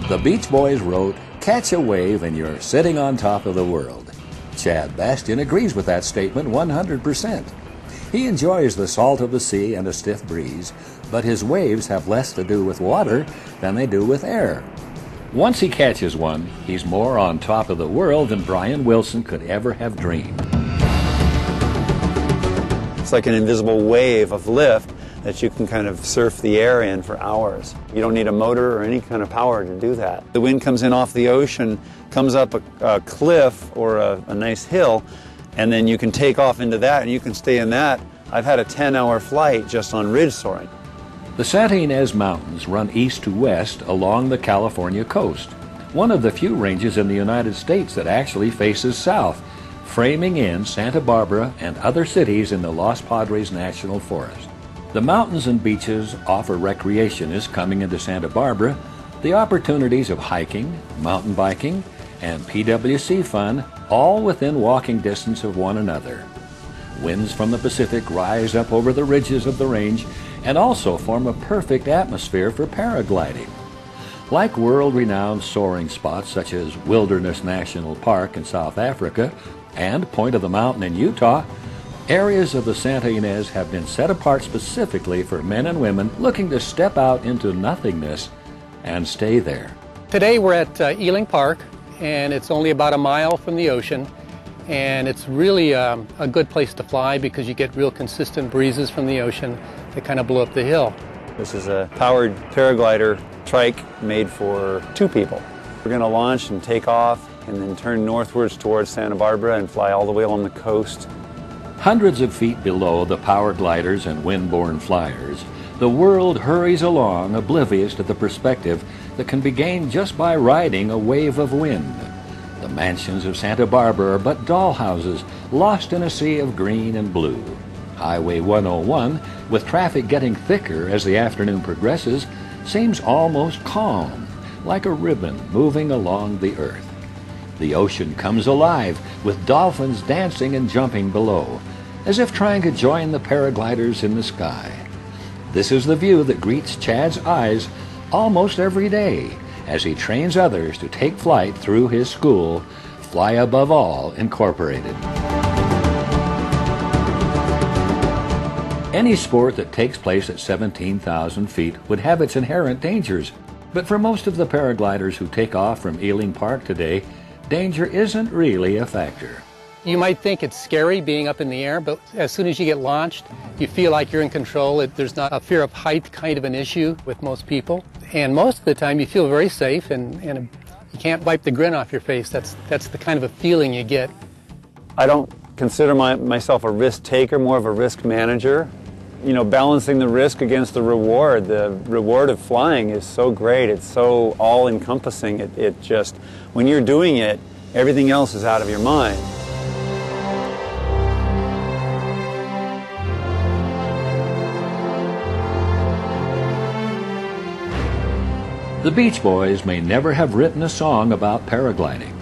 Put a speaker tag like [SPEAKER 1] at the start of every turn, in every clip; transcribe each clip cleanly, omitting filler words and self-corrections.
[SPEAKER 1] The Beach Boys wrote, "Catch a wave and you're sitting on top of the world." Chad Bastian agrees with that statement 100%. He enjoys the salt of the sea and a stiff breeze, but his waves have less to do with water than they do with air. Once he catches one, he's more on top of the world than Brian Wilson could ever have dreamed.
[SPEAKER 2] It's like an invisible wave of lift that you can kind of surf the air in for hours. You don't need a motor or any kind of power to do that. The wind comes in off the ocean, comes up a cliff or a nice hill, and then you can take off into that and you can stay in that. I've had a 10-hour flight just on ridge soaring.
[SPEAKER 1] The Santa Ynez Mountains run east to west along the California coast, one of the few ranges in the United States that actually faces south, framing in Santa Barbara and other cities in the Los Padres National Forest. The mountains and beaches offer recreationists coming into Santa Barbara the opportunities of hiking, mountain biking, and PWC fun, all within walking distance of one another. Winds from the Pacific rise up over the ridges of the range and also form a perfect atmosphere for paragliding. Like world-renowned soaring spots such as Wilderness National Park in South Africa and Point of the Mountain in Utah, areas of the Santa Ynez have been set apart specifically for men and women looking to step out into nothingness and stay there.
[SPEAKER 3] Today we're at Elings Park, and it's only about a mile from the ocean, and it's really a good place to fly because you get real consistent breezes from the ocean that kind of blow up the hill.
[SPEAKER 2] This is a powered paraglider trike made for two people. We're going to launch and take off and then turn northwards towards Santa Barbara and fly all the way along the coast.
[SPEAKER 1] Hundreds of feet below the power gliders and wind-borne flyers, the world hurries along oblivious to the perspective that can be gained just by riding a wave of wind. The mansions of Santa Barbara are but dollhouses lost in a sea of green and blue. Highway 101, with traffic getting thicker as the afternoon progresses, seems almost calm, like a ribbon moving along the earth. The ocean comes alive with dolphins dancing and jumping below, as if trying to join the paragliders in the sky. This is the view that greets Chad's eyes almost every day as he trains others to take flight through his school, Fly Above All Incorporated. Any sport that takes place at 17,000 feet would have its inherent dangers, but for most of the paragliders who take off from Elings Park today, danger isn't really a factor.
[SPEAKER 3] You might think it's scary being up in the air, but as soon as you get launched, you feel like you're in control. There's not a fear of height kind of an issue with most people. And most of the time you feel very safe and you can't wipe the grin off your face. That's the kind of a feeling you get.
[SPEAKER 2] I don't consider myself a risk taker, more of a risk manager. You know, balancing the risk against the reward. The reward of flying is so great. It's so all-encompassing. It just, when you're doing it, everything else is out of your mind.
[SPEAKER 1] The Beach Boys may never have written a song about paragliding,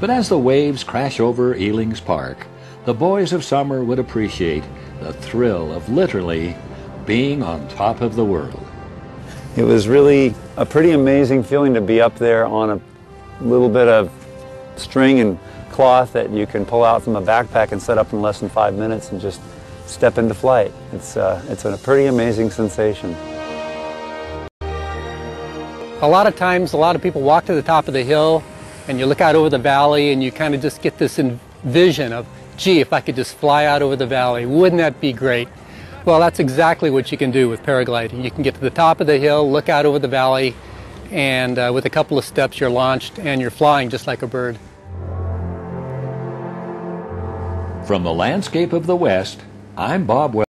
[SPEAKER 1] but as the waves crash over Elings Park, the boys of summer would appreciate the thrill of literally being on top of the world.
[SPEAKER 2] It was really a pretty amazing feeling to be up there on a little bit of string and cloth that you can pull out from a backpack and set up in less than 5 minutes and just step into flight. It's a pretty amazing sensation.
[SPEAKER 3] A lot of times, a lot of people walk to the top of the hill and you look out over the valley and you kind of just get this vision of, gee, if I could just fly out over the valley, wouldn't that be great? Well, that's exactly what you can do with paragliding. You can get to the top of the hill, look out over the valley, and with a couple of steps you're launched and you're flying just like a bird.
[SPEAKER 1] From the landscape of the West, I'm Bob Wells.